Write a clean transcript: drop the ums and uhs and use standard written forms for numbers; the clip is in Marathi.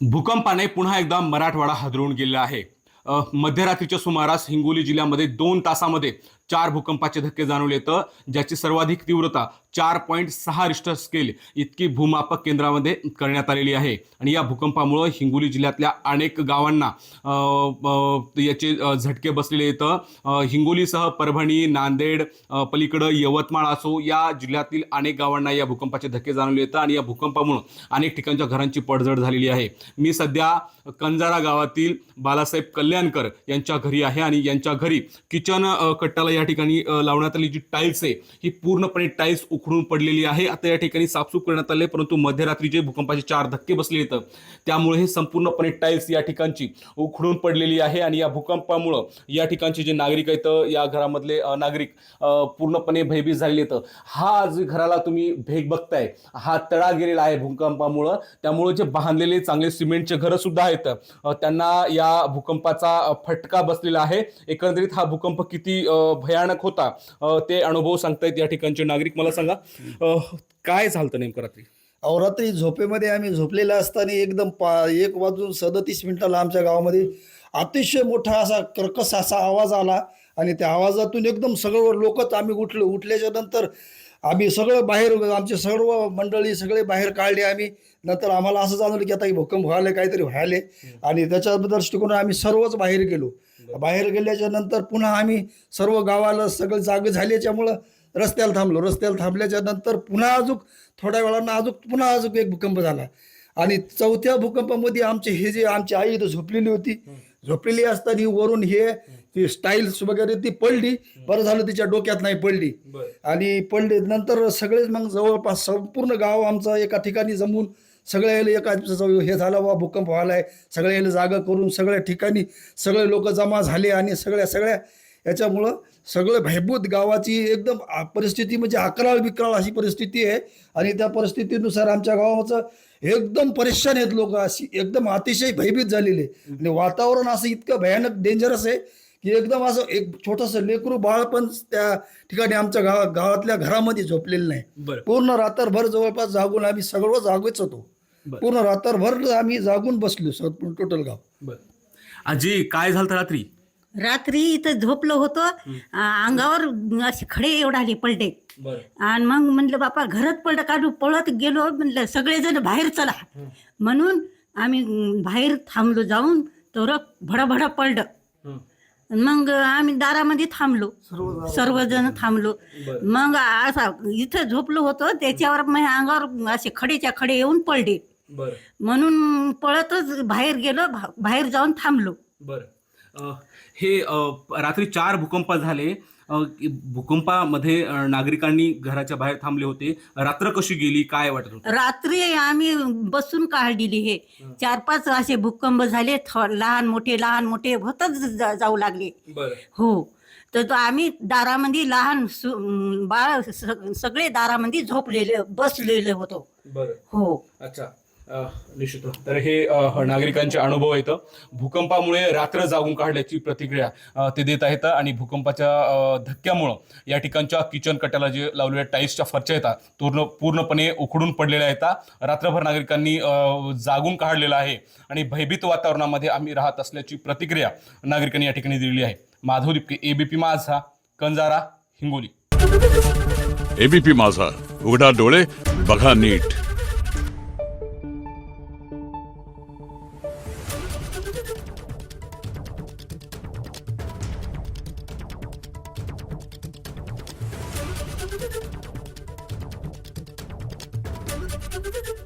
भूकंपाने पुन्हा एकदा मराठवाडा हादरवून गेलेला आहे. मध्यरात्रीच्या सुमारास हिंगोली जिल्ह्यामध्ये 2 तासामध्ये 4 भूकंपाचे धक्के जाणवले, तर ज्याची सर्वाधिक तीव्रता 4.6 रिश्टर स्केल इतकी भूमापक केंद्रामध्ये करण्यात आलेली आहे. आणि या भूकंपामुळे हिंगोली जिल्ह्यातल्या अनेक गावांना याचे झटके बसलेले आहेत. हिंगोलीसह परभणी, नांदेड, पलीकडं यवतमाळ असो, या जिल्ह्यातील अनेक गावांना या भूकंपाचे धक्के जाणवले आहेत आणि या भूकंपामुळे अनेक ठिकाणच्या घरांची पडझड झालेली आहे. मी सध्या कंजारा गावातील बालासाहेब कल्याणकर यांच्या घरी आहे आणि यांच्या घरी किचन कट्टाला या ठिकाणी लावण्यात आली जी टाईल्स आहे ही पूर्णपणे टाईल्स उखडून पडलेली आहे. आता या ठिकाणी साफसूफ करण्यात आले, परंतु मध्यरात्रीचे भूकंपाचे 4 धक्के बसले आहेत, त्यामुळे हे संपूर्णपणे टाईल्स या ठिकाणची उखडून पडलेली आहे. आणि या भूकंपामुळे या ठिकाणचे जे नागरिक आहेत, या घरामधले नागरिक पूर्णपणे भयभीत झालेले आहेत. हा जो घराला तुम्ही भेग बघताय हा तडा गेलेला आहे भूकंपामुळे, त्यामुळे जे बांधलेले चांगले सिमेंटचे घरं सुद्धा आहेत त्यांना या भूकंपाचा फटका बसलेला आहे. एकंदरीत हा भूकंप किती भयानक होता ते अनुभव सांगतायत या ठिकाणचे नागरिक. मला सांगा काय झालं नेमकं रात्री? रात्री झोपेमध्ये आम्ही झोपलेला असताना एकदम 1:37 आमच्या गावामध्ये अतिशय मोठा असा कर्कश असा आवाज आला आणि त्या आवाजातून एकदम सगळं लोकच आम्ही उठल्याच्या नंतर आम्ही सगळं बाहेर, आमचे सर्व मंडळी सगळे बाहेर काढले आम्ही. नंतर आम्हाला असं जाणवलं की आता भूकंप व्हायला काहीतरी व्हायले आणि त्याच्या दृष्टिकोन आम्ही सर्वच बाहेर गेलो. बाहेर गेल्याच्या नंतर पुन्हा आम्ही सर्व गावाला सगळं जागे झाल्याच्यामुळं रस्त्याला थांबल्याच्या नंतर पुन्हा अजून थोड्या वेळानं पुन्हा एक भूकंप झाला. आणि चौथ्या भूकंपामध्ये आमची आई इथं झोपलेली असताना वरून ती स्टाईल्स वगैरे ती पडली. बरं झालं तिच्या डोक्यात नाही पडली. आणि पडली नंतर सगळेच मग जवळपास संपूर्ण गाव आमचं एका ठिकाणी जमून सगळ्याला हे झालं बा भूकंप व्हायलाय, सगळ्याला जागा करून सगळ्या ठिकाणी सगळे लोक जमा झाले आणि सगळ्या याच्यामुळं सगळं भयभूत गावाची एकदम परिस्थिती म्हणजे अकराळ विकराळ अशी परिस्थिती आहे. आणि त्या परिस्थितीनुसार आमच्या गावाचं एकदम परेशान आहेत लोक, अशी एकदम अतिशय भयभीत झालेले. आणि वातावरण असं इतकं भयानक डेंजरस आहे की एकदम असं एक छोटंसं लेकरू बाळ पण त्या ठिकाणी आमच्या गावातल्या घरामध्ये झोपलेलं नाही. पूर्ण रात्रभर जवळपास जागून आम्ही सगळं जागेच होतो. पूर्ण रात्रभर आम्ही जागून बसलो टोटल गाव. आजी काय झालं रात्री? रात्री इथं झोपलो होतो, अंगावर असे खडे एवढाले पडले. आणि मग म्हणलं बापा घरात पळत गेलो. म्हणलं सगळेजण बाहेर चला म्हणून आम्ही बाहेर थांबलो. जाऊन तर भडाभडा पडलं. मग आम्ही दारामध्ये थांबलो, सर्वजण थांबलो. मग असा इथं झोपलो होतो त्याच्यावर मग अंगावर असे खडेच्या खडे येऊन पडले. म्हणून पळतच बाहेर गेलो, बाहेर जाऊन थांबलो. हे रात्री 4 भूकंप झाले. भूकंपामध्ये नागरिकांनी घराच्या बाहेर थांबले होते. रात्र कशी गेली काय वाटत होतं? रात्री आम्ही बसून काढलेली. हे 4-5 असे भूकंप झाले, लहान मोठे होतच जाऊ लागले. हो, तर आम्ही दारामध्ये लहान बाळ सगळे दारामध्ये झोपलेले बसलेले होतो. हो. अच्छा, निश्चित. तर हे नागरिकांचे अनुभव आहेत. भूकंपामुळे रात्र जागून काढल्याची प्रतिक्रिया ते देत आहेत. आणि भूकंपाच्या धक्क्यामुळं या ठिकाणच्या किचन कट्ट्याला जे लावलेल्या टाईल्सच्या फरच्या येतात पूर्णपणे उखडून पडलेल्या आहेत. रात्रभर नागरिकांनी जागून काढलेलं आहे आणि भयभीत वातावरणामध्ये आम्ही राहत असल्याची प्रतिक्रिया नागरिकांनी या ठिकाणी दिलेली आहे. माधव दिपके, एबीपी माझा, कंजारा, हिंगोली. एबीपी माझा, उघडा डोळे बघा नीट. Thank you.